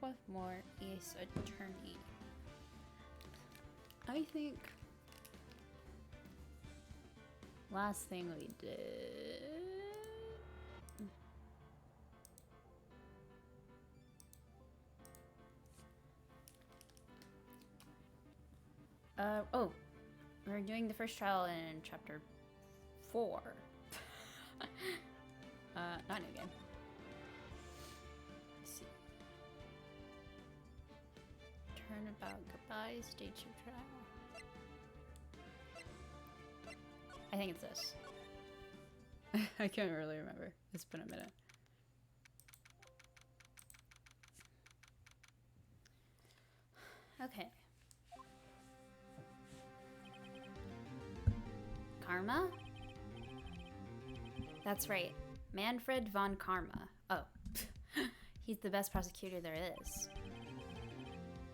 Back with more Ace Attorney. I think last thing we did. Oh, we're doing the first trial in chapter 4. Not new game. Let's see. Turnabout goodbye, stage of trial. I think it's this. I can't really remember. It's been a minute. Okay. Karma? That's right. Manfred von Karma. Oh. He's the best prosecutor there is.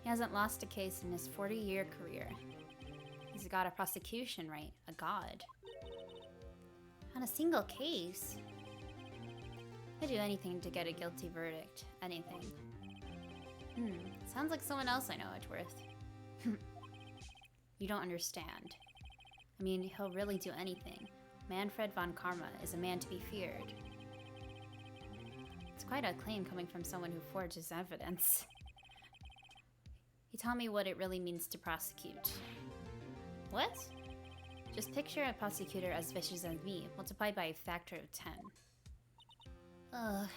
He hasn't lost a case in his 40-year career. He's got a prosecution right. A god. On a single case? I'd do anything to get a guilty verdict. Anything. Sounds like someone else I know, Edgeworth. You don't understand. I mean, he'll really do anything. Manfred von Karma is a man to be feared. It's quite a claim coming from someone who forges evidence. He taught me what it really means to prosecute. What? Just picture a prosecutor as vicious as me, multiplied by a factor of 10. Ugh.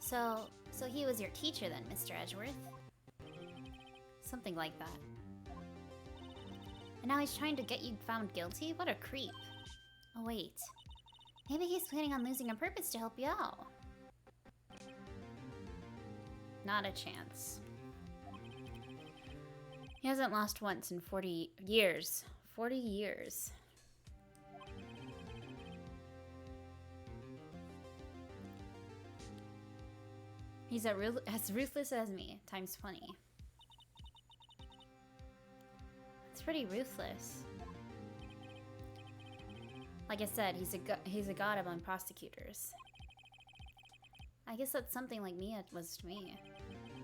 So he was your teacher then, Mr. Edgeworth? Something like that. And now he's trying to get you found guilty? What a creep. Oh wait. Maybe he's planning on losing on purpose to help you out. Not a chance. He hasn't lost once in 40 years. 40 years. He's as ruthless as me, times 20. It's pretty ruthless. Like I said, he's a god among prosecutors. I guess that's something like Mia was to me.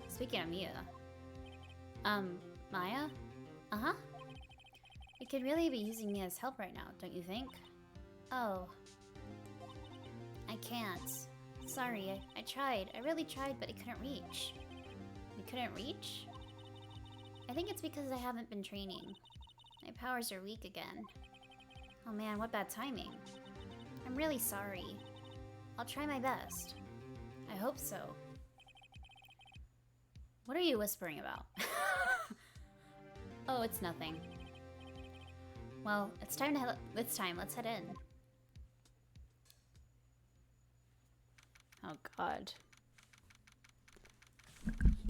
Speaking of Mia. Maya? Uh-huh. You could really be using Mia's help right now, don't you think? Oh. I can't. Sorry, I tried. I really tried, but I couldn't reach. You couldn't reach? I think it's because I haven't been training. My powers are weak again. Oh man, what bad timing. I'm really sorry. I'll try my best. I hope so. What are you whispering about? Oh, it's nothing. Well, it's time to head. Let's head in. Oh god.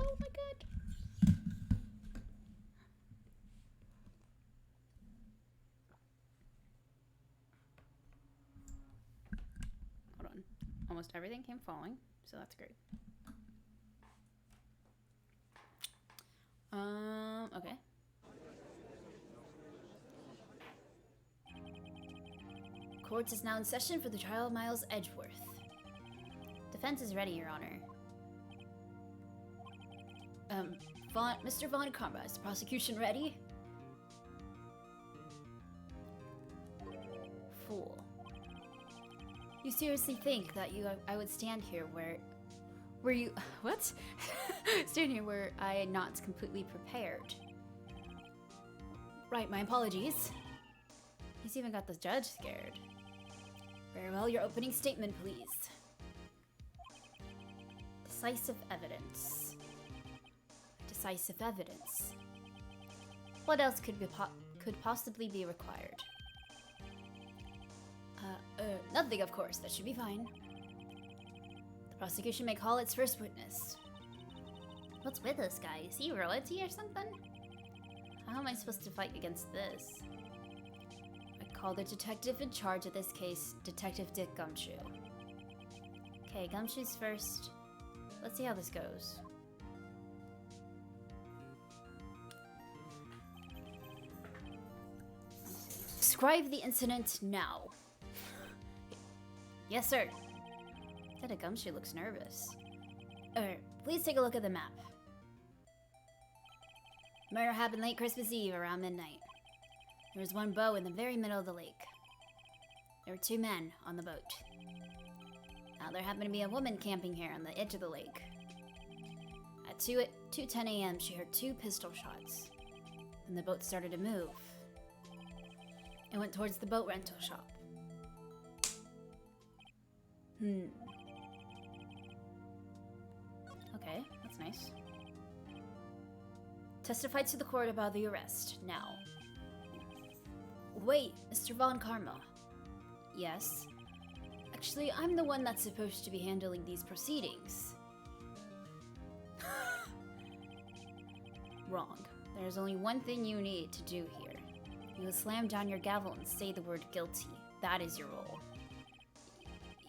Oh my god. Hold on. Almost everything came falling, so that's great. Okay. Court is now in session for the trial of Miles Edgeworth. Defense is ready, Your Honor. Mr. Von Karma, is the prosecution ready? Fool. You seriously think that I would stand here where you what? Stand here where I am not completely prepared. Right, my apologies. He's even got the judge scared. Very well, your opening statement, please. Decisive evidence. Decisive evidence. What else could possibly be required? Nothing, of course. That should be fine. The prosecution may call its first witness. What's with this guy? Is he royalty or something? How am I supposed to fight against this? I call the detective in charge of this case, Detective Dick Gumshoe. Okay, Gumshoe's first. Let's see how this goes. Describe the incident now. Yes, sir. Lieutenant Gumshoe looks nervous. Please take a look at the map. Murder happened late Christmas Eve around midnight. There was one boat in the very middle of the lake. There were 2 men on the boat. Now there happened to be a woman camping here on the edge of the lake. At 2:10 a.m. she heard 2 pistol shots. Then the boat started to move. It went towards the boat rental shop. Okay, that's nice. Testify to the court about the arrest, now. Wait, Mr. Von Karma. Yes? Actually, I'm the one that's supposed to be handling these proceedings. Wrong. There's only one thing you need to do here. You will slam down your gavel and say the word guilty. That is your role.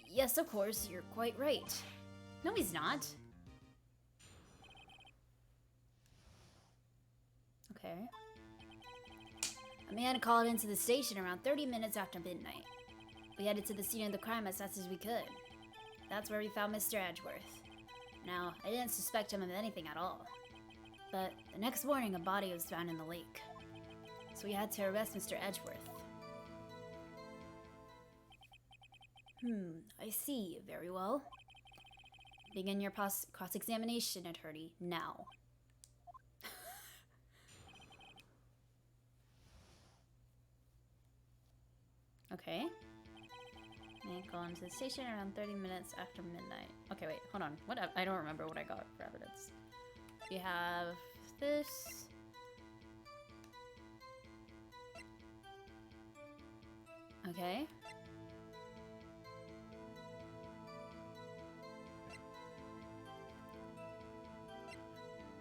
Yes, of course, you're quite right. No, he's not. Okay. A man called into the station around 30 minutes after midnight. We headed to the scene of the crime as fast as we could. That's where we found Mr. Edgeworth. Now, I didn't suspect him of anything at all. But the next morning, a body was found in the lake. So we had to arrest Mr. Edgeworth. I see. Very well. Begin your cross-examination, attorney, now. Okay. Man called into the station around 30 minutes after midnight. Okay, wait, hold on. What? I don't remember what I got for evidence. We have this. Okay.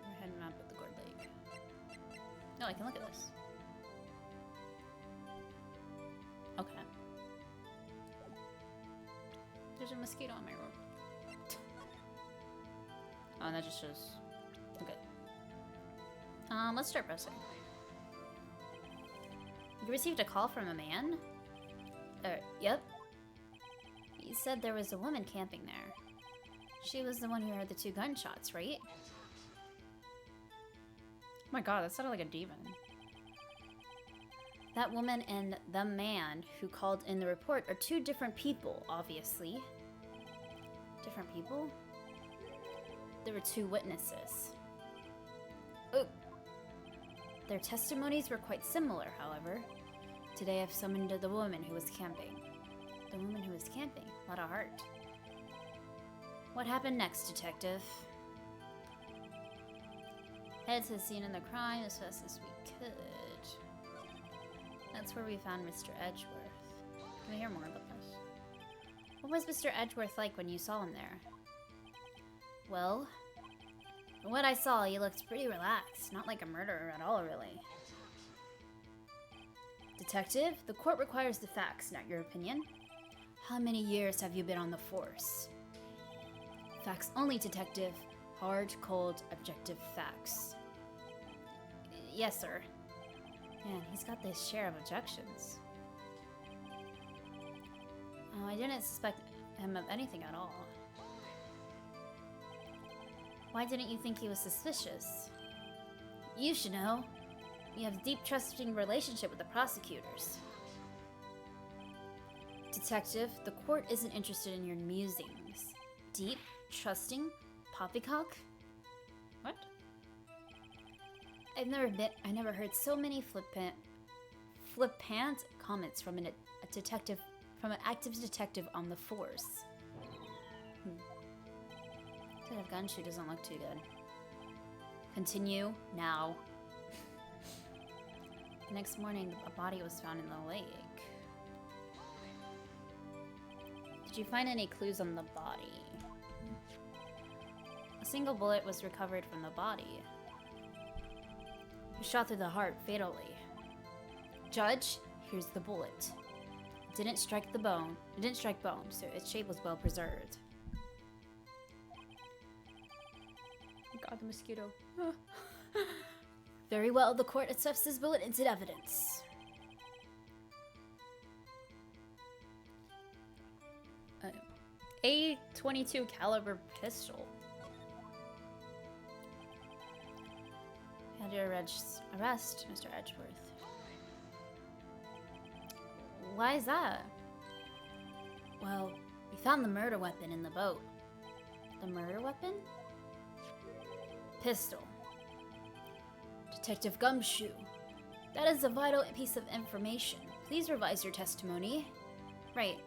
We're heading up at the Gourd Lake. No, I can look at this. Okay. There's a mosquito on my room. Oh, and that just shows. Okay. Let's start pressing. You received a call from a man? Yep. He said there was a woman camping there. She was the one who heard the 2 gunshots, right? Oh my god, that sounded like a demon. That woman and the man who called in the report are 2 different people, obviously. Different people? There were 2 witnesses. Oh. Their testimonies were quite similar, however. Today I've summoned the woman who was camping. The woman who was camping? A lot of heart. What happened next, detective? Head to the scene of the crime as fast as we could. That's where we found Mr. Edgeworth. Can I hear more about this? What was Mr. Edgeworth like when you saw him there? Well, from what I saw, he looked pretty relaxed. Not like a murderer at all, really. Detective, the court requires the facts, not your opinion. How many years have you been on the force? Facts only, detective. Hard, cold, objective facts. Yes, sir. Man, he's got this share of objections. Oh, I didn't suspect him of anything at all. Why didn't you think he was suspicious? You should know. You have a deep, trusting relationship with the prosecutors. Detective, the court isn't interested in your musings. Deep, trusting, poppycock? What? I never heard so many flippant comments from an active detective on the force. Kind of gun shoe doesn't look too good. Continue now. The next morning, a body was found in the lake. Did you find any clues on the body? A single bullet was recovered from the body. It was shot through the heart fatally. Judge, here's the bullet. It didn't strike bone, so its shape was well preserved. Oh god, the mosquito. Very well, the court accepts this bullet into evidence. .22 caliber pistol. Had your arrest, Mr. Edgeworth. Why is that? Well, we found the murder weapon in the boat. The murder weapon? Pistol. Detective Gumshoe. That is a vital piece of information. Please revise your testimony. Right.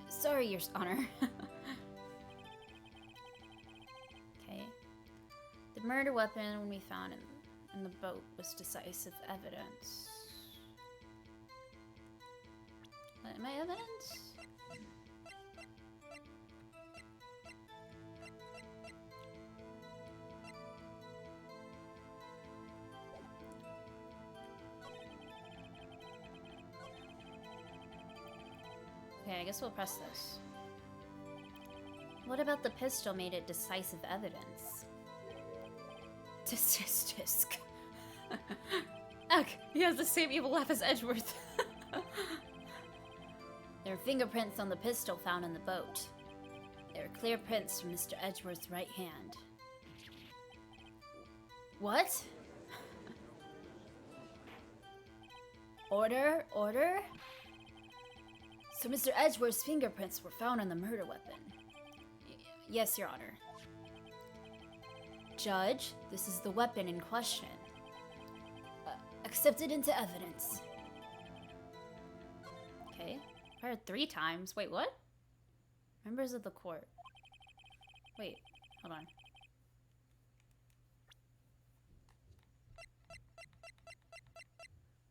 Sorry, Your Honor. Okay. The murder weapon we found in the boat was decisive evidence. Am I evidence? Okay, I guess we'll press this. What about the pistol made it decisive evidence? Tisk. Ugh, he has the same evil laugh as Edgeworth. There are fingerprints on the pistol found in the boat. There are clear prints from Mr. Edgeworth's right hand. What? Order? So Mr. Edgeworth's fingerprints were found on the murder weapon? Yes, Your Honor. Judge, this is the weapon in question. Accepted into evidence. Okay. Fired 3 times. Wait, what? Members of the court. Wait, hold on.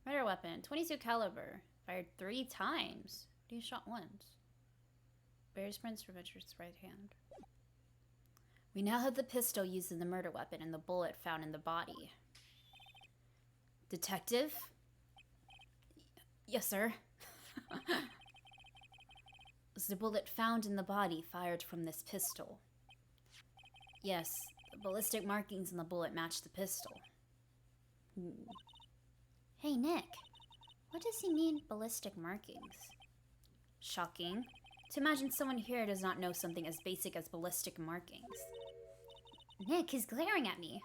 Murder weapon, 22 caliber. Fired 3 times. You shot once. Bears prints from Edgeworth's right hand. We now have the pistol used in the murder weapon and the bullet found in the body. Detective? Yes, sir. Was the bullet found in the body fired from this pistol? Yes, the ballistic markings on the bullet match the pistol. Hey, Nick. What does he mean, ballistic markings? Shocking. To imagine someone here does not know something as basic as ballistic markings. Nick, he's glaring at me.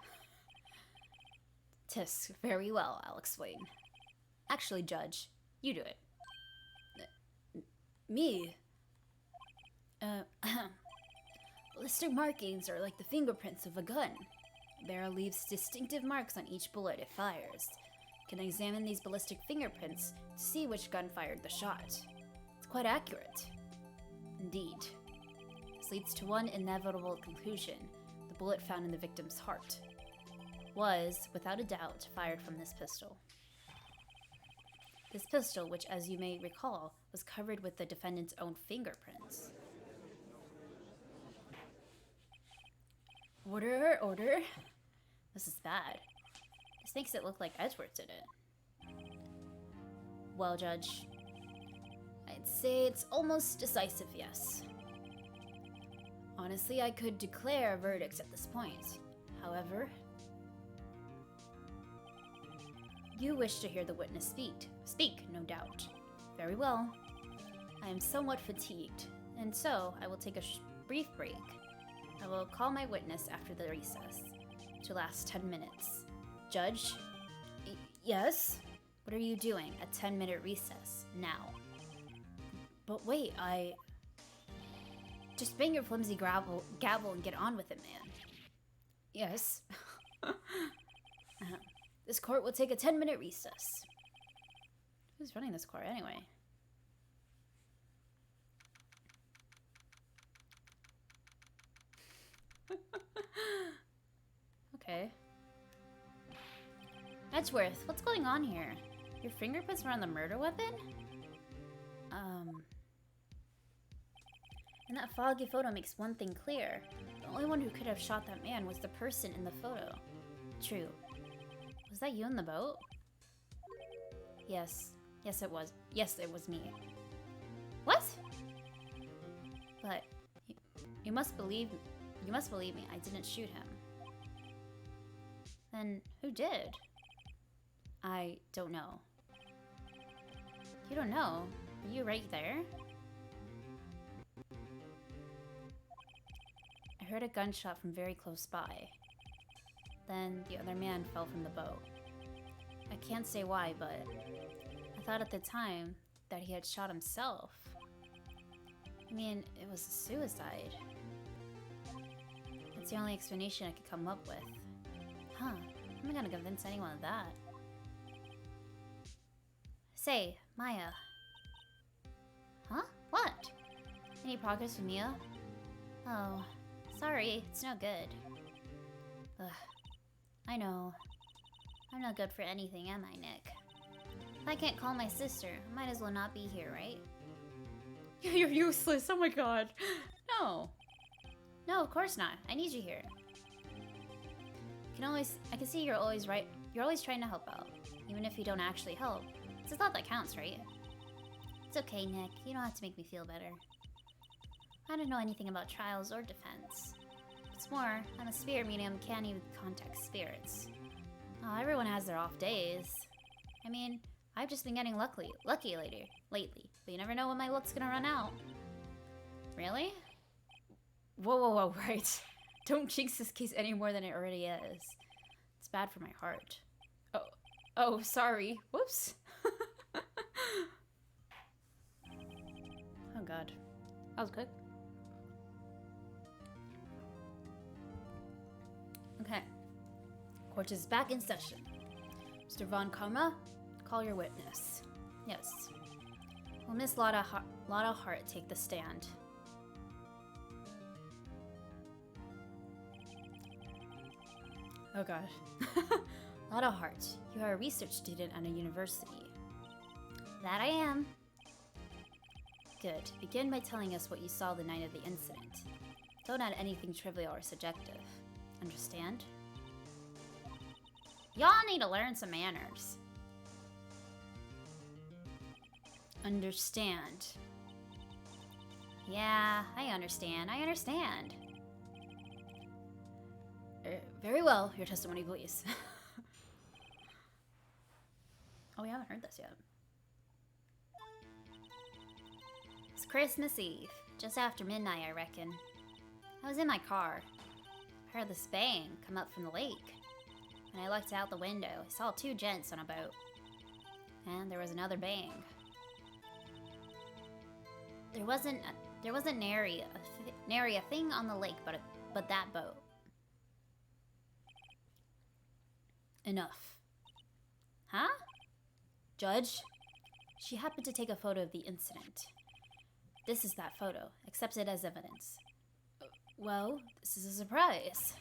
Tisk, very well, I'll explain. Actually, Judge, you do it. Me? Ballistic markings are like the fingerprints of a gun. The barrel leaves distinctive marks on each bullet it fires. You can examine these ballistic fingerprints to see which gun fired the shot. It's quite accurate. Indeed. This leads to one inevitable conclusion. The bullet found in the victim's heart was, without a doubt, fired from this pistol. This pistol, which, as you may recall, was covered with the defendant's own fingerprints. Order. This is bad. This makes it look like Edgeworth did it. Well, Judge, I'd say it's almost decisive, yes. Honestly, I could declare a verdict at this point. However, you wish to hear the witness speak, no doubt. Very well. I am somewhat fatigued, and so I will take a brief break. I will call my witness after the recess, to last 10 minutes. Judge? Yes? What are you doing? A 10-minute recess, now. But wait, Just bang your flimsy gavel and get on with it, man. Yes. This court will take a 10-minute recess. Who's running this court anyway? Okay. Edgeworth, what's going on here? Your fingerprints were on the murder weapon? And that foggy photo makes one thing clear. The only one who could have shot that man was the person in the photo. True. Was that you in the boat? Yes. Yes, it was. Yes, it was me. What? But you must believe me. I didn't shoot him. Then who did? I don't know. You don't know? Are you right there? I heard a gunshot from very close by. Then the other man fell from the boat. I can't say why, but I thought at the time that he had shot himself. I mean, it was a suicide. That's the only explanation I could come up with. Huh, I'm not gonna convince anyone of that. Say, Maya. Huh? What? Any progress with Mia? Oh, sorry, it's no good. Ugh, I know. I'm not good for anything, am I, Nick? If I can't call my sister, I might as well not be here, right? You're useless, oh my god. No. No, of course not. I need you here. I can see you're always right. You're always trying to help out. Even if you don't actually help. It's a thought that counts, right? It's okay, Nick. You don't have to make me feel better. I don't know anything about trials or defense. What's more, I'm a spirit medium, can't even contact spirits. Oh, everyone has their off days. I mean, I've just been getting lucky lately. But you never know when my luck's gonna run out. Really? Whoa, right. Don't jinx this case any more than it already is. It's bad for my heart. Oh, sorry. Whoops. Oh god. That was quick. Okay. Court is back in session. Mr. Von Karma, call your witness. Yes. Will Miss Lotta Hart take the stand? Oh god. Lotta Hart, you are a research student at a university. That I am. Good. Begin by telling us what you saw the night of the incident. Don't add anything trivial or subjective. Understand? Y'all need to learn some manners. Understand. Yeah, I understand. Very well. Your testimony, please. Oh, we haven't heard this yet. It's Christmas Eve. Just after midnight, I reckon. I was in my car. I heard this bang come up from the lake. When I looked out the window, I saw two gents on a boat. And there was another bang. There wasn't nary a thing on the lake but that boat. Enough. Huh? Judge? She happened to take a photo of the incident. This is that photo. Accept it as evidence. Well, this is a surprise.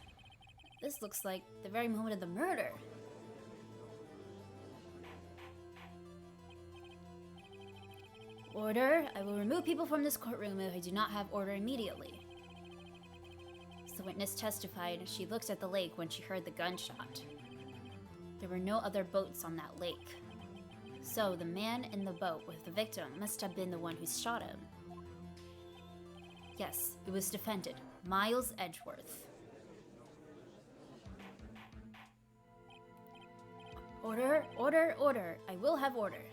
This looks like the very moment of the murder. Order. I will remove people from this courtroom if I do not have order immediately. As the witness testified, she looked at the lake when she heard the gunshot. There were no other boats on that lake. So the man in the boat with the victim must have been the one who shot him. Yes, it was defendant, Miles Edgeworth. Order, order, order. I will have order.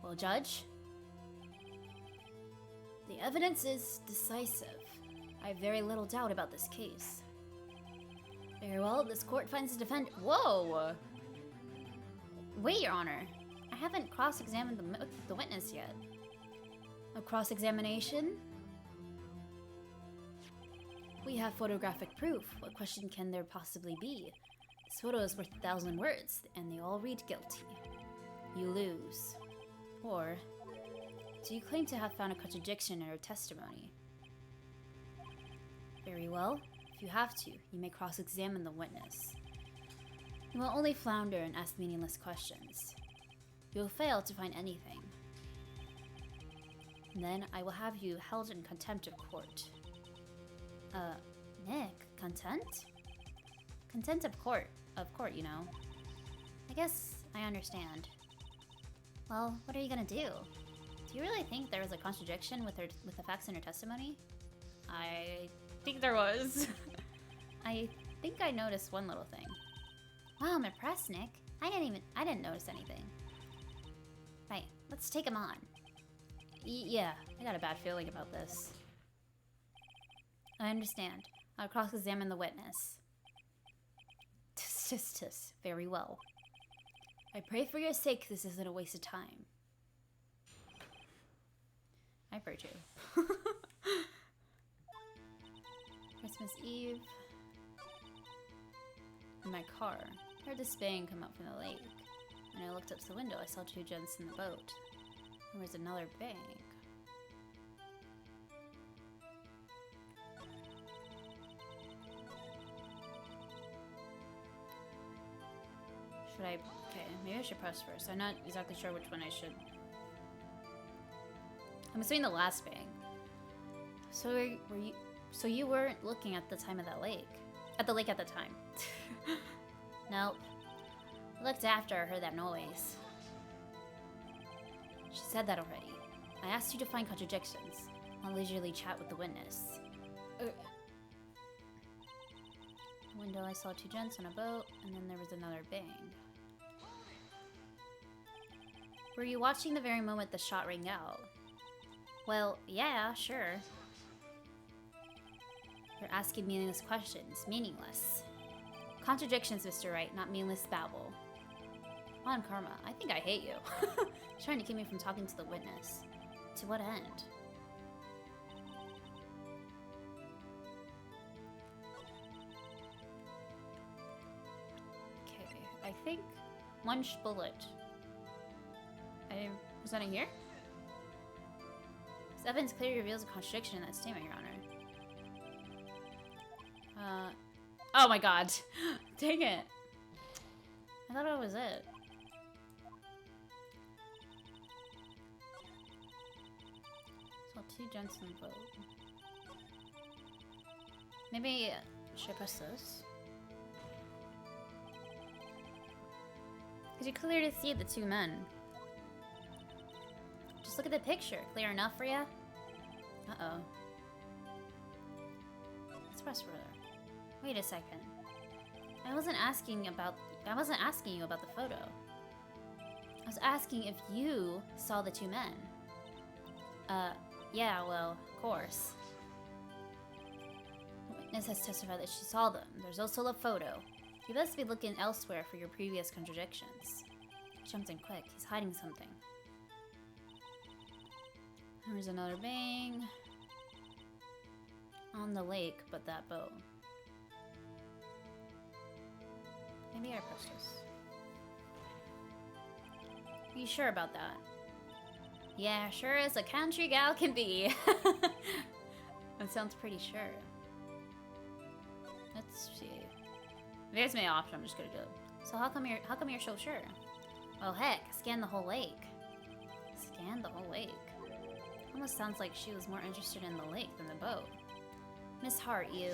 Well, Judge? The evidence is decisive. I have very little doubt about this case. Very well, this court finds the defendant. Whoa! Wait, Your Honor. I haven't cross-examined the witness yet. A cross-examination? We have photographic proof. What question can there possibly be? This photo is worth 1,000 words, and they all read guilty. You lose. Or, do you claim to have found a contradiction in her testimony? Very well. If you have to, you may cross-examine the witness. You will only flounder and ask meaningless questions. You will fail to find anything. And then I will have you held in contempt of court. Nick, contempt? Contempt of court, you know. I guess I understand. Well, what are you gonna do? Do you really think there was a contradiction with the facts in her testimony? I think there was. I think I noticed one little thing. Wow, I'm impressed, Nick. I didn't notice anything. Right, let's take him on. Yeah, I got a bad feeling about this. I understand. I'll cross-examine the witness. Tis tis. Very well. I pray for your sake this isn't a waste of time. I pray too. Christmas Eve. In my car, I heard this bang come up from the lake. When I looked up to the window, I saw two gents in the boat. There was another bang. Should I? Okay, maybe I should press first. I'm not exactly sure which one I should. I'm assuming the last bang. So were you? So you weren't looking at the time of that lake? At the lake at the time? Nope. I looked after I heard that noise. She said that already. I asked you to find contradictions. I'll leisurely chat with the witness. Window, I saw two gents on a boat, and then there was another bang. Were you watching the very moment the shot rang out? Well, yeah, sure. You're asking meaningless questions. Meaningless. Contradictions, Mr. Wright, not meaningless babble. Come on, Karma. I think I hate you. Trying to keep me from talking to the witness. To what end? Okay, I think one bullet. Was that in here? This evidence clearly reveals a contradiction in that statement, Your Honor. Oh my god. Dang it. I thought that was it. Saw two gents in the boat. Maybe, should I press this? Because you clearly see the two men. Just look at the picture. Clear enough for you? Uh-oh. Let's press further. Wait a second. I wasn't asking you about the photo. I was asking if you saw the two men. Yeah, well, of course. The witness has testified that she saw them. There's also a photo. You best be looking elsewhere for your previous contradictions. He jumped in quick. He's hiding something. There's another bang. On the lake, but that boat. Maybe I pressed this. Are you sure about that? Yeah, sure as a country gal can be. That sounds pretty sure. Let's see. If there's my option, I'm just gonna go. So how come you're so sure? Well, heck, scan the whole lake. Scan the whole lake. Almost sounds like she was more interested in the lake than the boat. Miss Hart, you.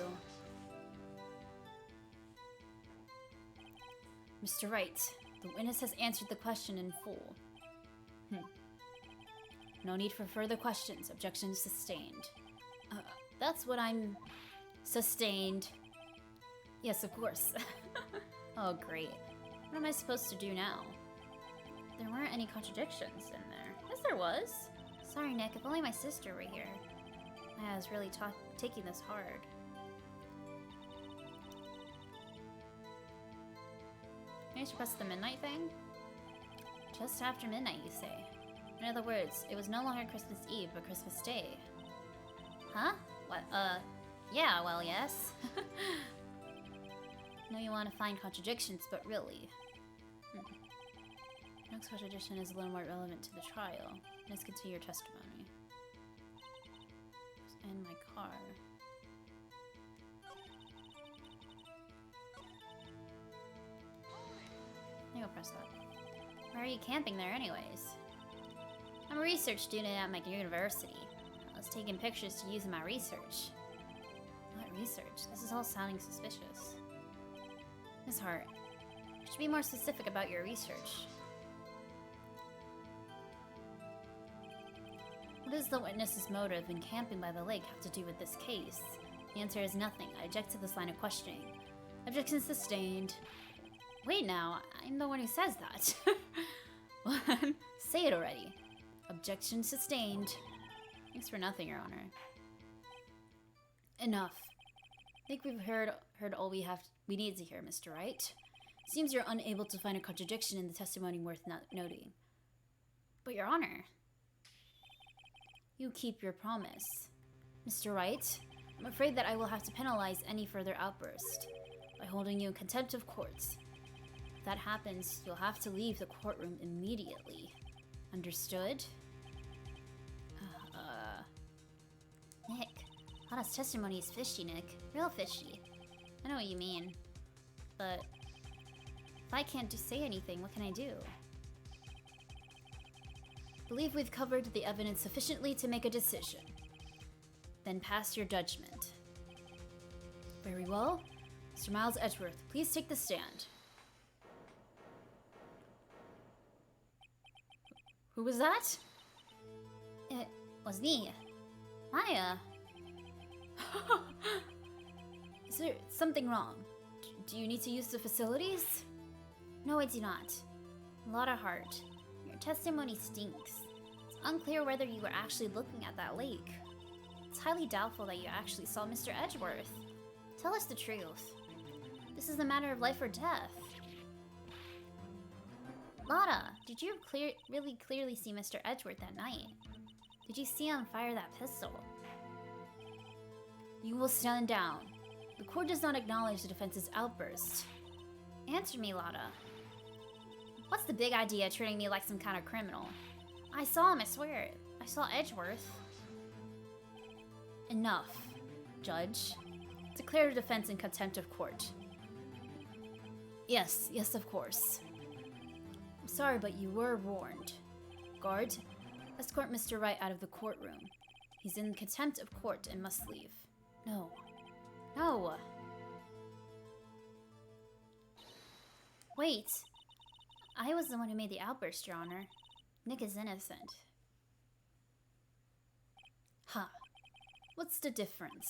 Mr. Wright, the witness has answered the question in full. No need for further questions. Objection sustained. That's what I'm... Sustained. Yes, of course. Oh, great. What am I supposed to do now? There weren't any contradictions in there. Yes, there was. Sorry, Nick. If only my sister were here. I was really taking this hard. Maybe I should press the midnight thing? Just after midnight, you say. In other words, it was no longer Christmas Eve, but Christmas Day. Huh? What, yeah, well, yes. I know you want to find contradictions, but really. Next contradiction is a little more relevant to the trial. Let's continue your testimony. In my car. Maybe I'll press that. Why are you camping there anyways? I'm a research student at my university. I was taking pictures to use in my research. What research? This is all sounding suspicious. Miss Hart, you should be more specific about your research. What does the witness's motive in camping by the lake have to do with this case? The answer is nothing. I object to this line of questioning. Objection sustained. Wait now, I'm the one who says that. What? Say it already. Objection sustained. Thanks for nothing, Your Honor. Enough. I think we've heard all we need to hear, Mr. Wright. Seems you're unable to find a contradiction in the testimony worth noting. But Your Honor... You keep your promise. Mr. Wright, I'm afraid that I will have to penalize any further outburst by holding you in contempt of court. If that happens, you'll have to leave the courtroom immediately. Understood? Nick, Lada's testimony is fishy, Nick. Real fishy. I know what you mean. But... if I can't just say anything, what can I do? Believe we've covered the evidence sufficiently to make a decision. Then pass your judgment. Very well. Mr. Miles Edgeworth, please take the stand. Who was that? It was me. Maya. Is there something wrong? Do you need to use the facilities? No, I do not. Lotta Hart, your testimony stinks. It's unclear whether you were actually looking at that lake. It's highly doubtful that you actually saw Mr. Edgeworth. Tell us the truth. This is a matter of life or death. Lotta, did you really clearly see Mr. Edgeworth that night? Did you see him fire that pistol? You will stand down. The court does not acknowledge the defense's outburst. Answer me, Lotta. What's the big idea treating me like some kind of criminal? I saw him, I swear. I saw Edgeworth. Enough, Judge. Declare the defense in contempt of court. Yes, of course. I'm sorry, but you were warned. Guard, escort Mr. Wright out of the courtroom. He's in contempt of court and must leave. No. No! Wait. I was the one who made the outburst, Your Honor. Nick is innocent. Ha! What's the difference?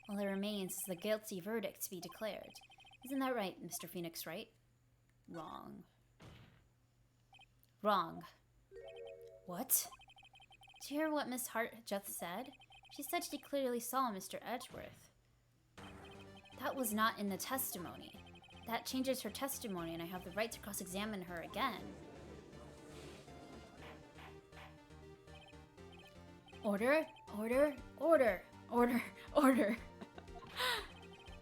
All that remains is the guilty verdict to be declared. Isn't that right, Mr. Phoenix Wright? Wrong. Wrong. What? Did you hear what Miss Hart just said? She said she clearly saw Mr. Edgeworth. That was not in the testimony. That changes her testimony, and I have the right to cross-examine her again. Order, order, order, order, order.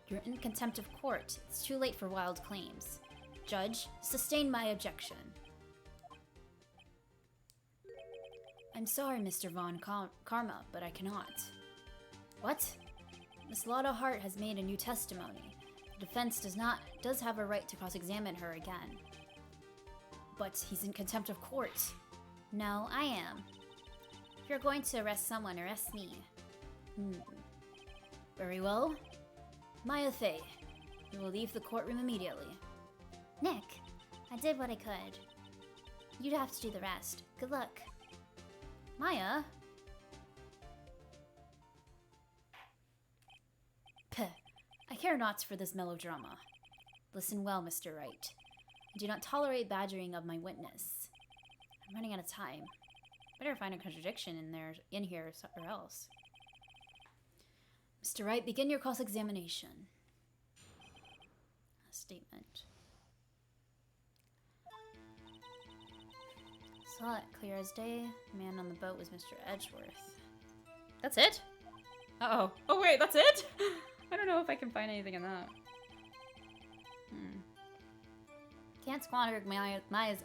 You're in contempt of court. It's too late for wild claims. Judge, sustain my objection. I'm sorry, Mr. Von Karma, but I cannot. What? Miss Lotta Hart has made a new testimony. The defense does have a right to cross-examine her again. But he's in contempt of court. No, I am. If you're going to arrest someone, arrest me. Very well. Maya Fey, you will leave the courtroom immediately. Nick, I did what I could. You'd have to do the rest. Good luck. Maya? Peh. I care not for this melodrama. Listen well, Mr. Wright. I do not tolerate badgering of my witness. I'm running out of time. Better find a contradiction in here or else. Mr. Wright, begin your cross-examination. A statement. Saw it clear as day. The man on the boat was Mr. Edgeworth. That's it? Uh-oh. Oh, wait, that's it? I don't know if I can find anything in that. Can't squander Maya's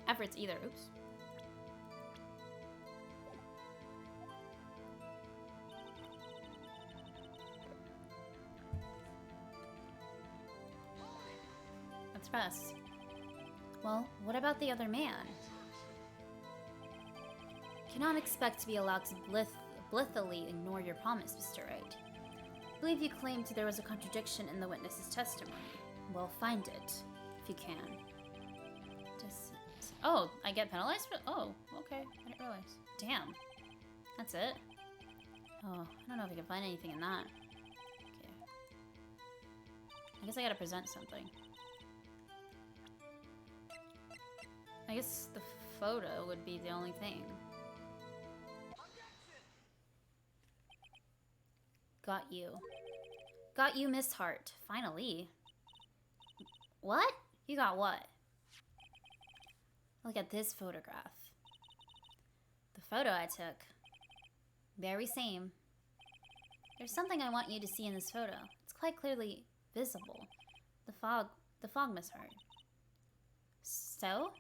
efforts either. Oops. Let's press. Well, what about the other man? Cannot expect to be allowed to blithely ignore your promise, Mr. Wright. I believe you claimed there was a contradiction in the witness's testimony. Well, find it, if you can. Oh, I get penalized for— oh, okay. I didn't realize. Damn. That's it? Oh, I don't know if I can find anything in that. Okay. I guess I gotta present something. I guess the photo would be the only thing. Got you. Got you, Miss Hart. Finally. What? You got what? Look at this photograph. The photo I took. Very same. There's something I want you to see in this photo. It's quite clearly visible. The fog, Miss Hart. So?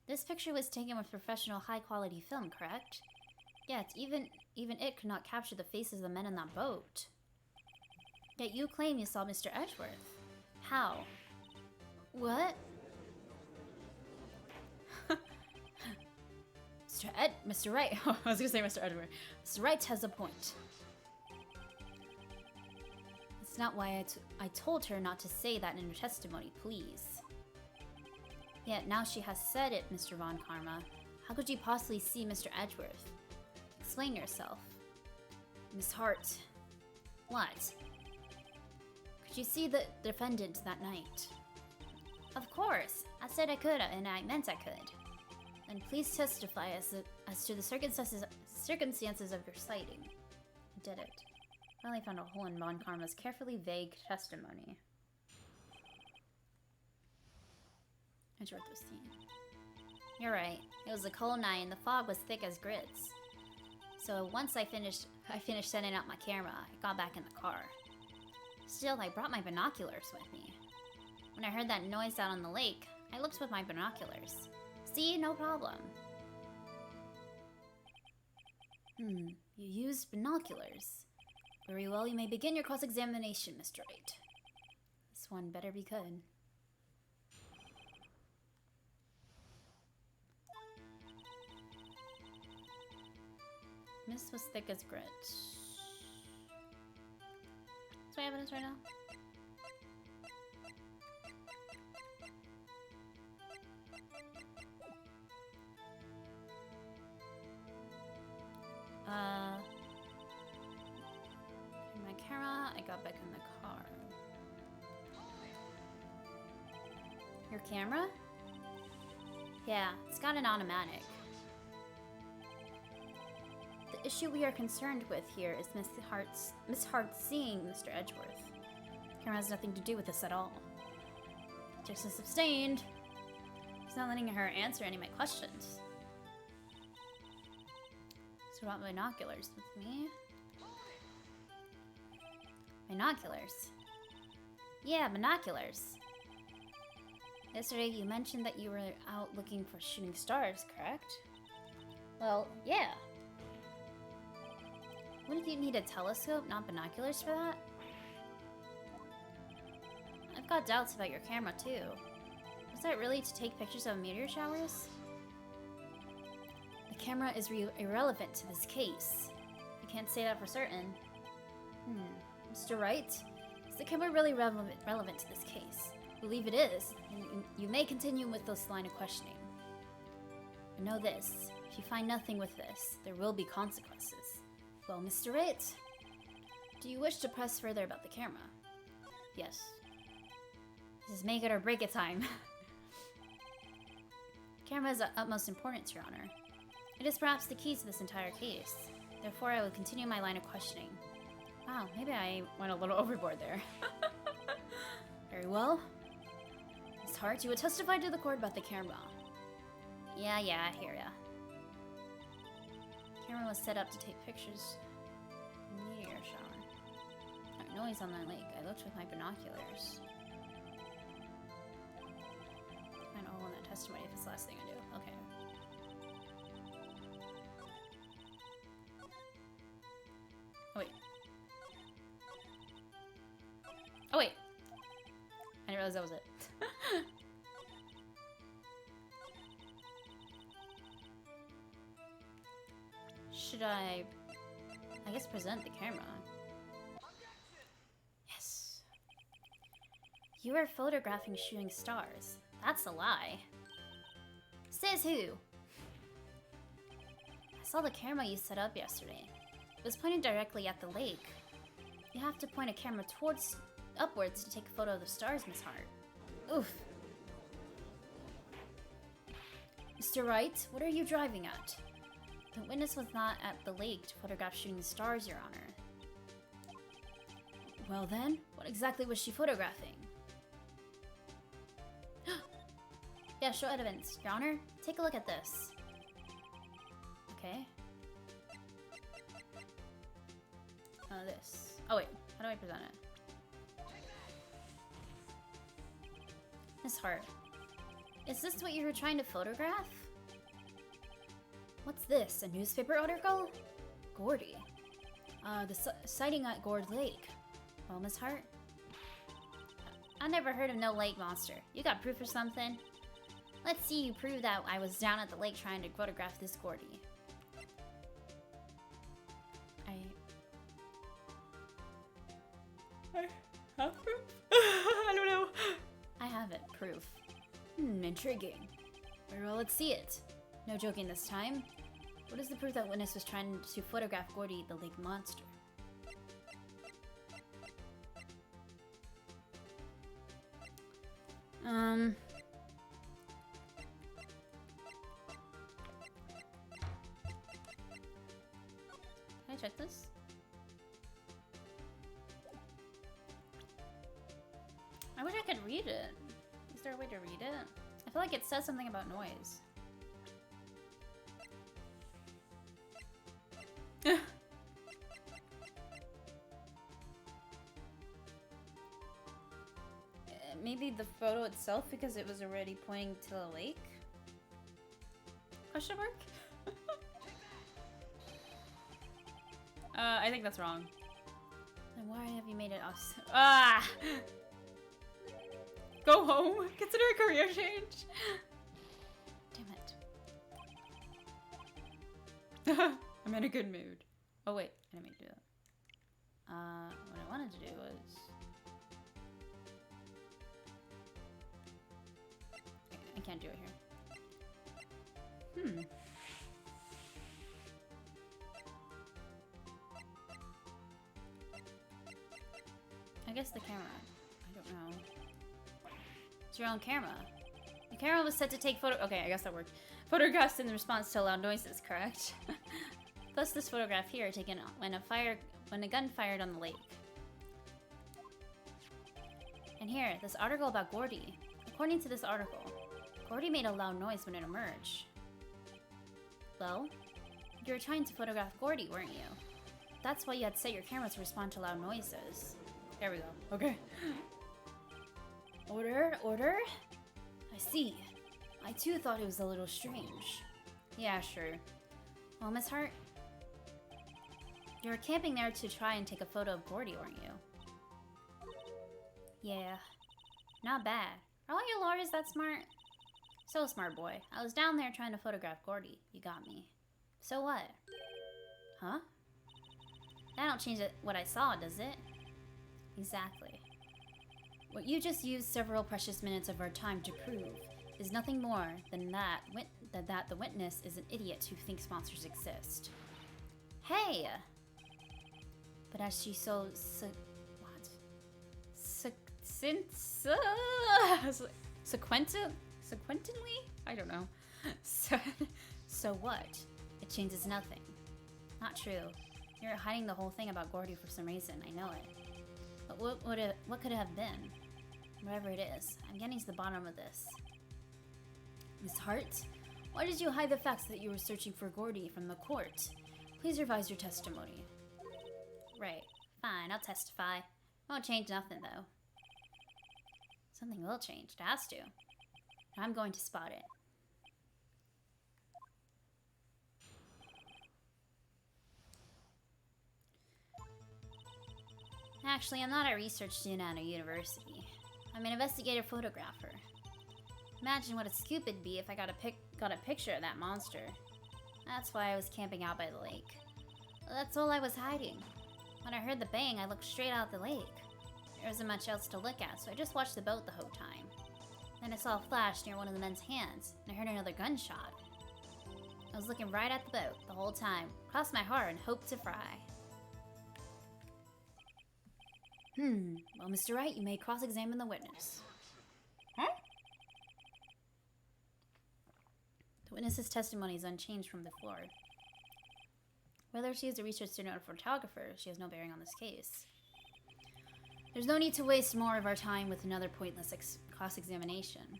This picture was taken with professional high-quality film, correct? Yet, even it could not capture the faces of the men in that boat. Yet you claim you saw Mr. Edgeworth. How? What? Mr. Wright. I was gonna say Mr. Edgeworth. Mr. Wright has a point. That's not why I told her not to say that in her testimony, please. Yet now she has said it, Mr. Von Karma. How could you possibly see Mr. Edgeworth? Explain yourself. Miss Hart. What? Could you see the defendant that night? Of course. I said I could, and I meant I could. Then please testify as to the circumstances of your sighting. I did it. Finally found a hole in Von Karma's carefully vague testimony. Edgeworth was seen. You're right. It was a cold night and the fog was thick as grits. So once I finished setting up my camera, I got back in the car. Still, I brought my binoculars with me. When I heard that noise out on the lake, I looked with my binoculars. See, no problem. You used binoculars. Very well, you may begin your cross-examination, Mr. Wright. This one better be good. Mist was thick as grit. What's my evidence right now? My camera, I got back in the car. Your camera? Yeah, it's got an automatic. The issue we are concerned with here is Miss Hart seeing Mr. Edgeworth. The camera has nothing to do with this at all. Objection sustained. He's not letting her answer any of my questions. So I brought binoculars with me. Binoculars? Yeah, binoculars. Yesterday you mentioned that you were out looking for shooting stars, correct? Well, yeah. Wouldn't you need a telescope, not binoculars for that? I've got doubts about your camera too. Was that really to take pictures of meteor showers? The camera is irrelevant to this case. You can't say that for certain. Mr. Wright, is the camera really relevant to this case? I believe it is, and you may continue with this line of questioning. But know this, if you find nothing with this, there will be consequences. Well, Mr. Wright, do you wish to press further about the camera? Yes. This is make it or break it time. Camera is of utmost importance, Your Honor. It is perhaps the key to this entire case. Therefore, I will continue my line of questioning. Wow, maybe I went a little overboard there. Very well. Miss Hart, you would testify to the court about the camera. Yeah, I hear ya. The camera was set up to take pictures. Meteor shower. That noise on that lake. I looked with my binoculars. Find a hole in that testimony if it's the last thing I do. Okay. Oh, wait. Oh, wait. I didn't realize that was it. Should I guess present the camera. Yes. You were photographing shooting stars. That's a lie. Says who? I saw the camera you set up yesterday. It was pointed directly at the lake. You have to point a camera upwards to take a photo of the stars, Miss Hart. Oof. Mr. Wright, what are you driving at? The witness was not at the lake to photograph shooting stars, Your Honor. Well then, what exactly was she photographing? Yeah, show evidence. Your Honor, take a look at this. Okay. This. Oh wait, how do I present it? Miss Hart, is this what you were trying to photograph? What's this, a newspaper article? Gordy. The sighting at Gord Lake. Well, Miss Hart? I never heard of no lake monster. You got proof or something? Let's see you prove that I was down at the lake trying to photograph this Gordy. I have proof? I don't know. I have it. Proof. Intriguing. Well, let's see it. No joking this time. What is the proof that witness was trying to photograph Gordy, the lake monster? Can I check this? I wish I could read it. Is there a way to read it? I feel like it says something about noise. Maybe the photo itself, because it was already pointing to the lake? Question mark? I think that's wrong. Then why have you made it us? Ah! Go home. Consider a career change. Damn it. I'm in a good mood. Oh wait, I didn't mean to do that. What I wanted to do was... I can't do it here. I guess the camera. I don't know. It's your own camera. The camera was set to take photo- Okay, I guess that worked. Photographs in response to loud noises, correct? Plus this photograph here taken when a gun fired on the lake. And here, this article about Gordy. According to this article, Gordy made a loud noise when it emerged. Well, you were trying to photograph Gordy, weren't you? That's why you had set your camera to respond to loud noises. There we go. Okay. Order? Order? I see. I too thought it was a little strange. Yeah, sure. Well, Miss Hart, you were camping there to try and take a photo of Gordy, weren't you? Yeah. Not bad. Are all your lawyers that smart? So smart, boy. I was down there trying to photograph Gordy. You got me. So what? Huh? That don't change what I saw, does it? Exactly. What you just used several precious minutes of our time to prove is nothing more than that the witness is an idiot who thinks monsters exist. Hey! But as she so sequentially? I don't know. So what? It changes nothing. Not true. You're hiding the whole thing about Gordy for some reason, I know it. But what could it have been? Whatever it is, I'm getting to the bottom of this. Miss Hart, why did you hide the facts that you were searching for Gordy from the court? Please revise your testimony. Right. Fine, I'll testify. Won't change nothing, though. Something will change. It has to. I'm going to spot it. Actually, I'm not a research student at a university. I'm an investigator photographer. Imagine what a scoop it'd be if I got a picture of that monster. That's why I was camping out by the lake. Well, that's all I was hiding. When I heard the bang, I looked straight out the lake. There wasn't much else to look at, so I just watched the boat the whole time. Then I saw a flash near one of the men's hands, and I heard another gunshot. I was looking right at the boat the whole time, crossed my heart and hoped to fry. Well, Mr. Wright, you may cross-examine the witness. Huh? The witness's testimony is unchanged from before. Whether she is a research student or a photographer, she has no bearing on this case. There's no need to waste more of our time with another pointless cross-examination.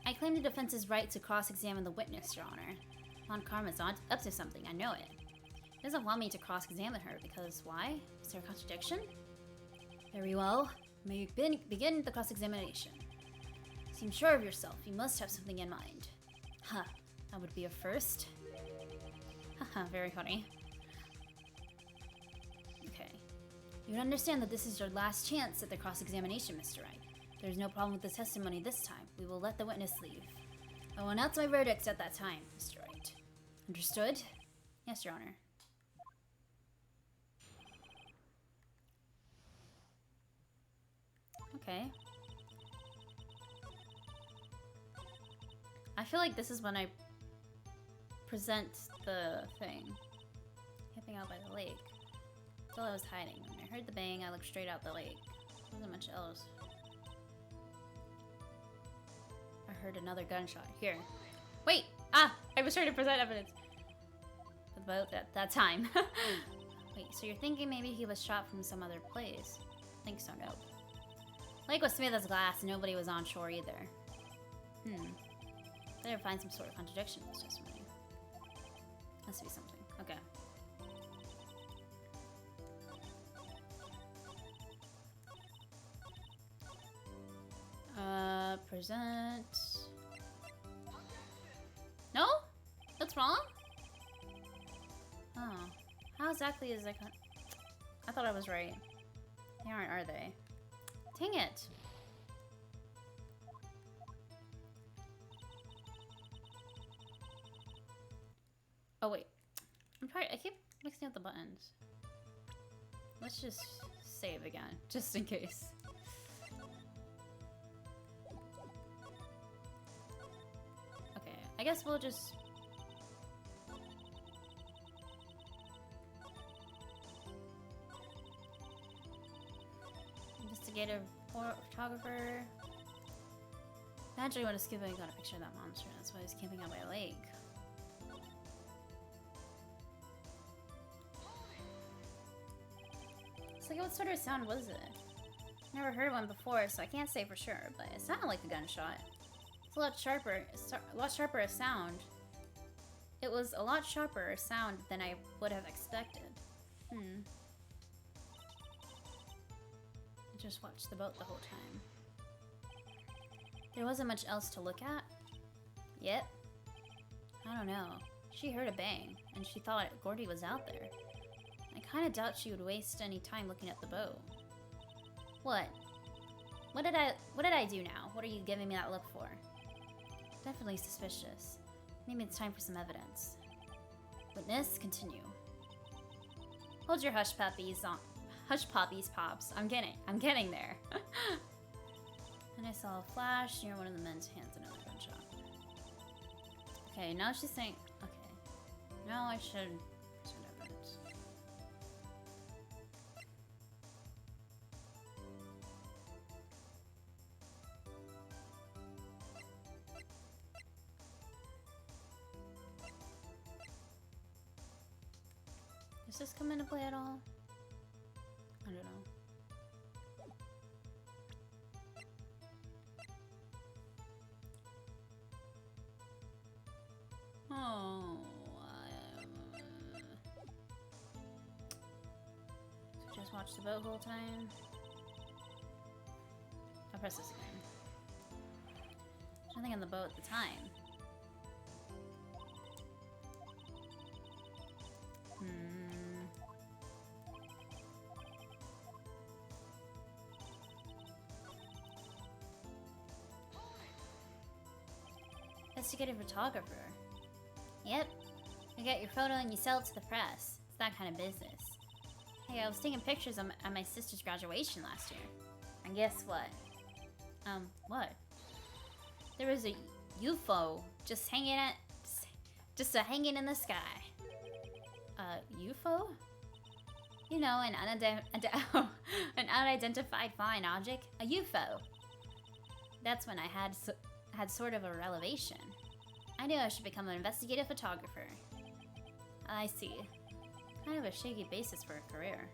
I claim the defense's right to cross-examine the witness, Your Honor. Von Karma's up to something, I know it. He doesn't want me to cross-examine her because why? Is there a contradiction? Very well. May you begin the cross-examination. Seem sure of yourself. You must have something in mind. Huh. That would be a first. Haha, very funny. Okay. You understand that this is your last chance at the cross-examination, Mr. Wright. There's no problem with the testimony this time. We will let the witness leave. I will announce my verdicts at that time, Mr. Wright. Understood? Yes, Your Honor. Okay. I feel like this is when I present the thing. Camping out by the lake. That's all I was hiding. When I heard the bang, I looked straight out the lake. There wasn't much else. I heard another gunshot. Here. Wait! Ah! I was trying to present evidence. About that time. Wait, so you're thinking maybe he was shot from some other place? I think so, no. Lake was smooth as glass, and nobody was on shore either. Better find some sort of contradiction in this testimony. Has to be something. Okay. Present. No? That's wrong? Oh. How exactly is that? I thought I was right. They aren't, are they? Dang it. Oh, wait. I keep mixing up the buttons. Let's just save again, just in case. Okay, I guess we'll just... Investigative photographer. Naturally, when a scuba got a picture of that monster. That's why he's camping out by a lake. It's like, what sort of sound was it? Never heard one before, so I can't say for sure, but it sounded like a gunshot. It's a lot sharper. A lot sharper a sound. It was a lot sharper a sound than I would have expected. I just watched the boat the whole time. There wasn't much else to look at? Yep. I don't know. She heard a bang, and she thought Gordy was out there. I kind of doubt she would waste any time looking at the boat. What? What did I do now? What are you giving me that look for? Definitely suspicious. Maybe it's time for some evidence. Witness, continue. Hold your hush puppies on. Hush puppies, Pops. I'm getting there. And I saw a flash near one of the men's hands, another gunshot. Okay, now she's saying... Okay. Now I should evidence. Does this come into play at all? I don't know. Oh, so just watch the boat the whole time. I'll press this again. There's nothing on the boat at the time. Investigative photographer. Yep. You get your photo and you sell it to the press. It's that kind of business. Hey, I was taking pictures at my sister's graduation last year. And guess what? What? There was a UFO just hanging hanging in the sky. UFO? You know, an unidentified flying object. A UFO. That's when I had sort of a revelation. I knew I should become an investigative photographer. I see. Kind of a shaky basis for a career.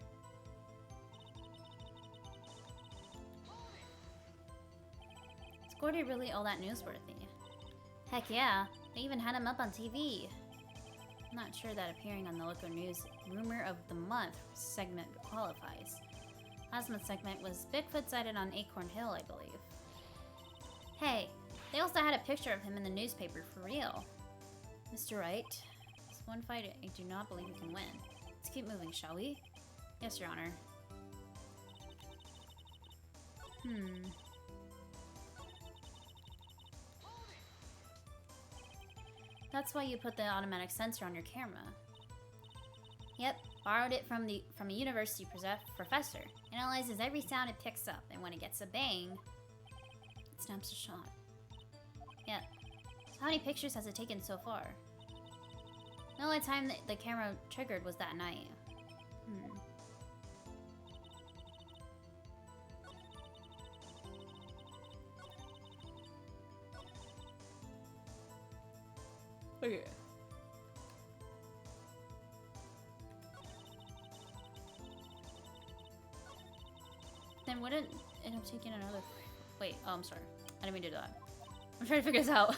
Gordy really all that newsworthy? Heck yeah, they even had him up on TV. I'm not sure that appearing on the local news Rumor of the Month segment qualifies. Last month's segment was Bigfoot sighted on Acorn Hill, I believe. Hey, they also had a picture of him in the newspaper for real. Mr. Wright, this one fight I do not believe we can win. Let's keep moving, shall we? Yes, Your Honor. That's why you put the automatic sensor on your camera. Yep, borrowed it from a university professor. Analyzes every sound it picks up, and when it gets a bang, it snaps a shot. Yep. So how many pictures has it taken so far? The only time that the camera triggered was that night. Okay. Then wouldn't it have taken another... Wait, oh, I'm sorry. I didn't mean to do that. I'm trying to figure this out.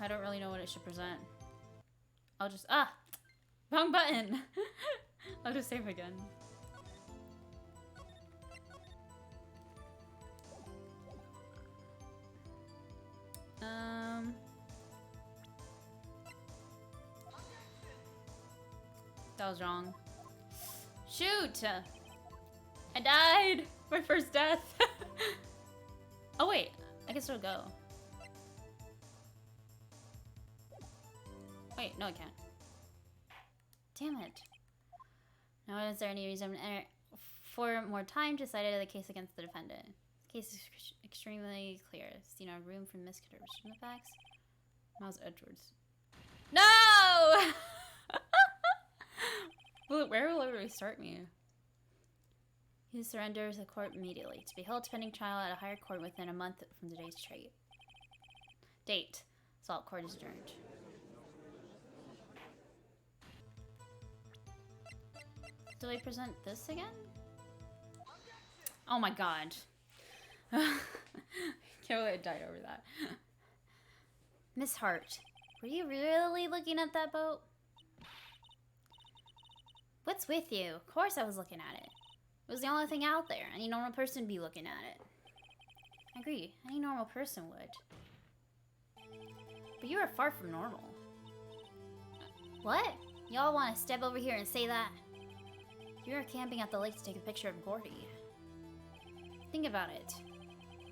I don't really know what it should present. I'll just... Wrong button! I'll just save again. That was wrong. Shoot! I died! My first death! Oh wait, I can still go. Wait, no I can't. Damn it. Now is there any reason for more time to cite the case against the defendant? The case is extremely clear. See no room for misconstruction of facts. Miles Edwards. No! Where will it restart me? He surrenders the court immediately to be held pending trial at a higher court within a month from today's date. Assault court is adjourned. Do I present this again? Oh my god. Can't believe I died over that. Miss Hart, were you really looking at that boat? What's with you? Of course I was looking at it. It was the only thing out there. Any normal person would be looking at it. I agree. Any normal person would. But you are far from normal. What? Y'all want to step over here and say that? You were camping at the lake to take a picture of Gordy. Think about it.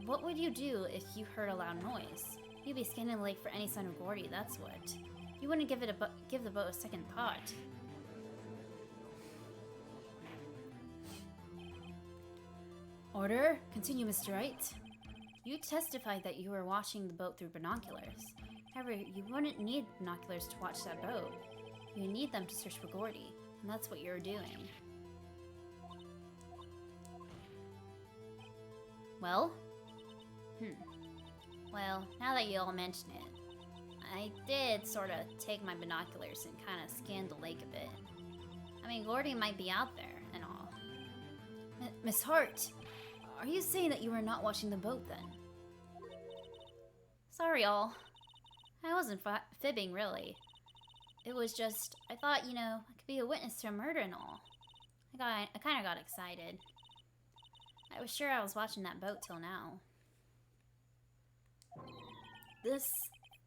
What would you do if you heard a loud noise? You'd be scanning the lake for any sign of Gordy, that's what. You wouldn't give the boat a second thought. Order? Continue, Mr. Wright. You testified that you were watching the boat through binoculars. However, you wouldn't need binoculars to watch that boat. You need them to search for Gordy, and that's what you're doing. Well? Well, now that you all mention it, I did sort of take my binoculars and kind of scan the lake a bit. I mean, Gordy might be out there and all. Miss Hart, are you saying that you were not watching the boat then? Sorry, all. I wasn't fibbing, really. It was just, I thought, you know, I could be a witness to a murder and all. I kind of got excited. I was sure I was watching that boat till now. This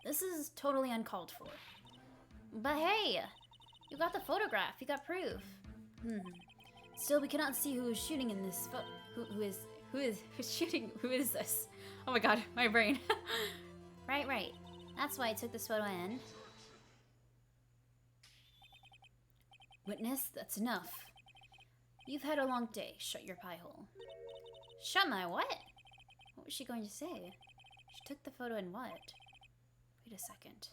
is totally uncalled for. But hey, you got the photograph. You got proof. Still, we cannot see who is shooting in this who's shooting? Who is this? Oh my god, my brain. Right. That's why I took this photo in. Witness, that's enough. You've had a long day. Shut your pie hole. Shut my what? What was she going to say? She took the photo and what? Wait a second.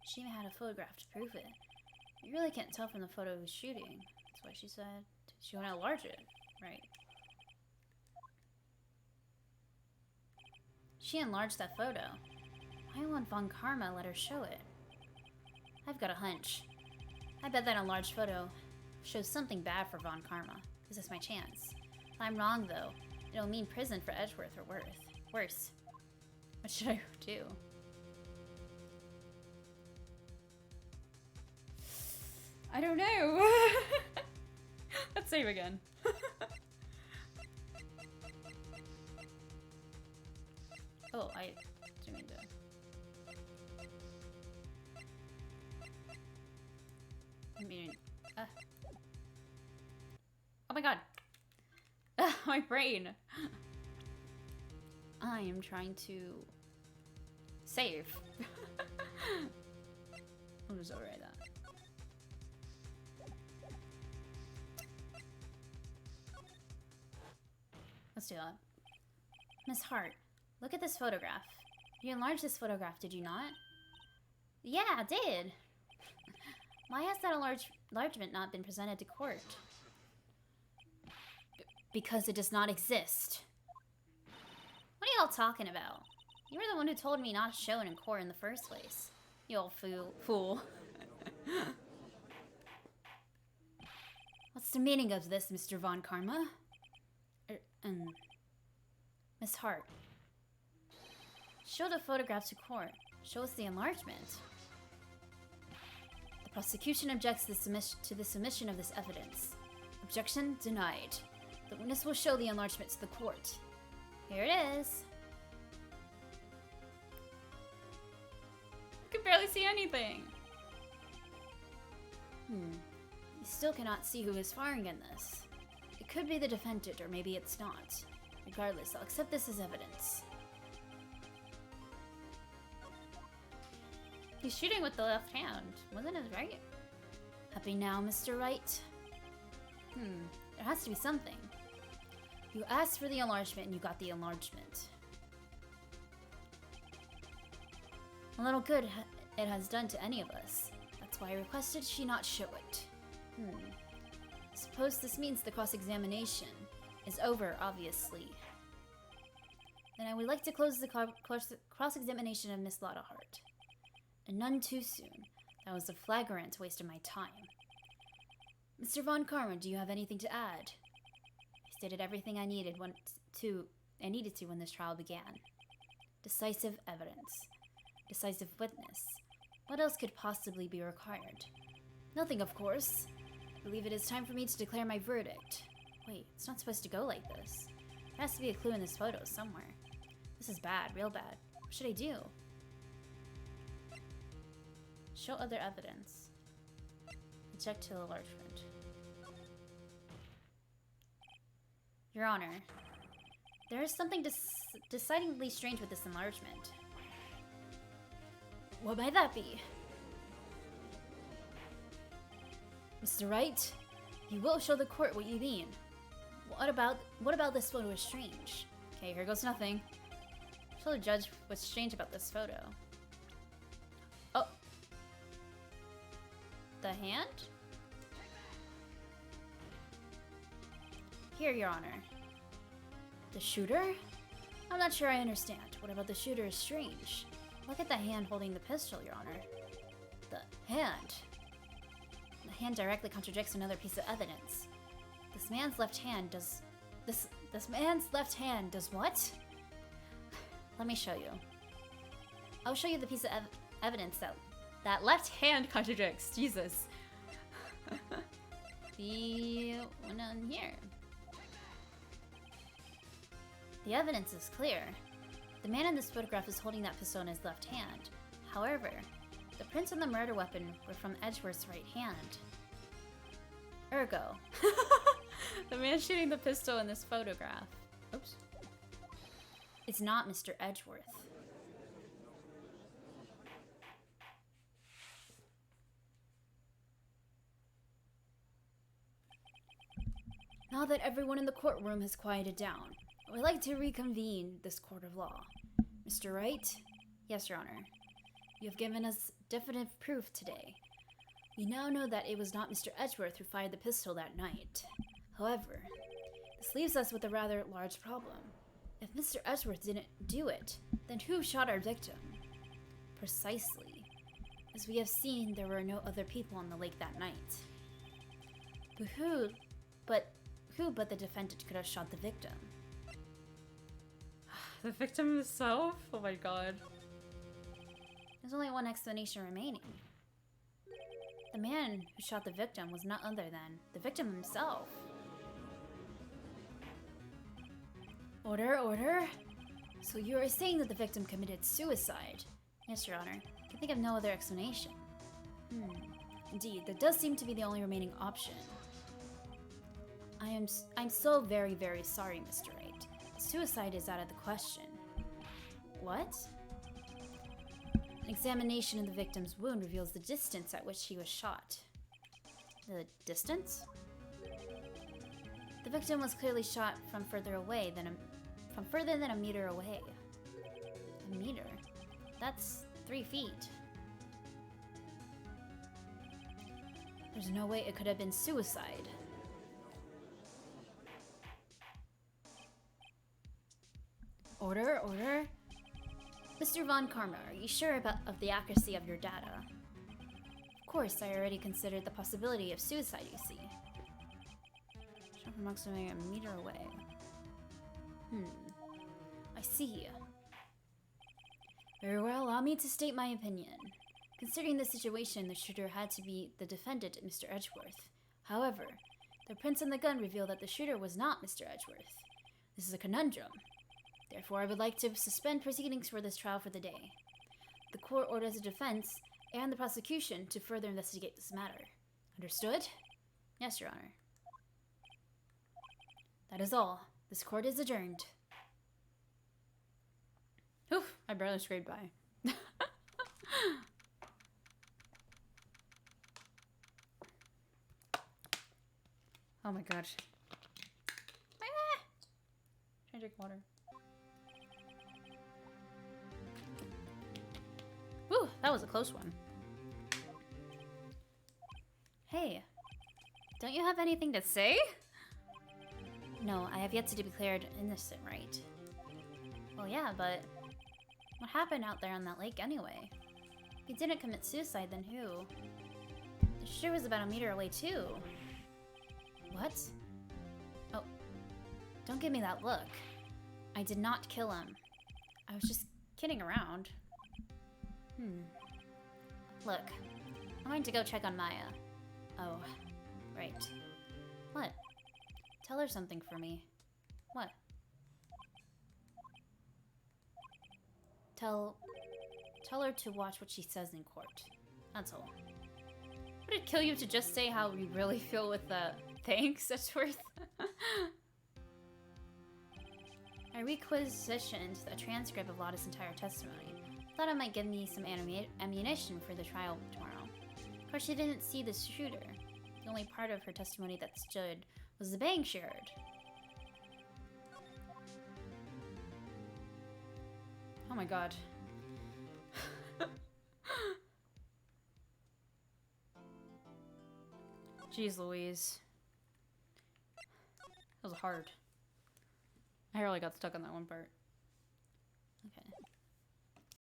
She even had a photograph to prove it. You really can't tell from the photo he was shooting. That's why she said she want to enlarge it, right? She enlarged that photo. Why won't Von Karma let her show it? I've got a hunch. I bet that enlarged photo shows something bad for Von Karma. This is my chance. If I'm wrong, though, it'll mean prison for Edgeworth or worse. What should I do? I don't know. Let's save again. Oh, I didn't mean to. I mean, oh my god. My brain. I am trying to save. I'll just override that. Let's do that. Miss Hart, look at this photograph. You enlarged this photograph, did you not? Yeah, I did. Why has that enlargement not been presented to court? Because it does not exist. What are y'all talking about? You were the one who told me not to show it in court in the first place. You old fool. What's the meaning of this, Mr. Von Karma? Miss Hart. Show the photograph to court. Show us the enlargement. The prosecution objects to the submission of this evidence. Objection denied. The witness will show the enlargement to the court. Here it is. I can barely see anything. You still cannot see who is firing in this. It could be the defendant, or maybe it's not. Regardless, I'll accept this as evidence. He's shooting with the left hand. Wasn't it right? Happy now, Mr. Wright? There has to be something. You asked for the enlargement and you got the enlargement. A little good it has done to any of us. That's why I requested she not show it. Suppose this means the cross-examination is over, obviously. Then I would like to close the cross-examination of Miss Lotta Hart. And none too soon. That was a flagrant waste of my time. Mr. Von Karma, do you have anything to add? I stated everything I needed to when this trial began. Decisive evidence. Decisive witness. What else could possibly be required? Nothing, of course. I believe it is time for me to declare my verdict. Wait, it's not supposed to go like this. There has to be a clue in this photo somewhere. This is bad, real bad. What should I do? Show other evidence. Object to enlargement. Your Honor, there is something decidedly strange with this enlargement. What might that be? Mr. Wright, you will show the court what you mean. What about this photo is strange? Okay, here goes nothing. Show the judge what's strange about this photo. Oh. The hand? Here, Your Honor. The shooter? I'm not sure I understand. What about the shooter is strange? Look at the hand holding the pistol, Your Honor. The hand. The hand directly contradicts another piece of evidence. This man's left hand does... This man's left hand does what? Let me show you. I'll show you the piece of evidence that left hand contradicts. Jesus. The one on here. The evidence is clear. The man in this photograph is holding that pistol in his left hand. However, the prints on the murder weapon were from Edgeworth's right hand. Ergo, the man shooting the pistol in this photograph, oops, it's not Mr. Edgeworth. Now that everyone in the courtroom has quieted down, I would like to reconvene this court of law. Mr. Wright? Yes, Your Honor. You have given us definitive proof today. We now know that it was not Mr. Edgeworth who fired the pistol that night. However, this leaves us with a rather large problem. If Mr. Edgeworth didn't do it, then who shot our victim? Precisely. As we have seen, there were no other people on the lake that night. But who but the defendant could have shot the victim? The victim himself? Oh my god. There's only one explanation remaining. The man who shot the victim was none other than the victim himself. Order, order! So you are saying that the victim committed suicide? Yes, Your Honor. I can think of no other explanation. Indeed, that does seem to be the only remaining option. I'm so very, very sorry, Mr. Wright. Suicide is out of the question. What? An examination of the victim's wound reveals the distance at which he was shot. The distance? The victim was clearly shot from further than a meter away. A meter? That's 3 feet. There's no way it could have been suicide. Order, order. Mr. Von Karma, are you sure of the accuracy of your data? Of course, I already considered the possibility of suicide, you see. Shot from approximately a meter away. I see. Very well, allow me to state my opinion. Considering the situation, the shooter had to be the defendant, Mr. Edgeworth. However, the prints on the gun reveal that the shooter was not Mr. Edgeworth. This is a conundrum. Therefore, I would like to suspend proceedings for this trial for the day. The court orders the defense and the prosecution to further investigate this matter. Understood? Yes, Your Honor. That is all. This court is adjourned. Oof, I barely scraped by. Oh my gosh. Trying to drink water. Whew, that was a close one. Hey, don't you have anything to say? No, I have yet to be declared innocent, right? Well, yeah, but what happened out there on that lake anyway? If he didn't commit suicide, then who? The shooter was about a meter away, too. What? Oh, don't give me that look. I did not kill him. I was just kidding around. Look, I'm going to go check on Maya. Oh, right. What? Tell her something for me. What? Tell her to watch what she says in court. That's all. Would it kill you to just say how you really feel with the thanks, Edgeworth? I requisitioned a transcript of Lotta's entire testimony. Thought it might give me some ammunition for the trial tomorrow. Of course, she didn't see the shooter. The only part of her testimony that stood was the bang she heard. Oh my god. Jeez Louise. That was hard. I really got stuck on that one part.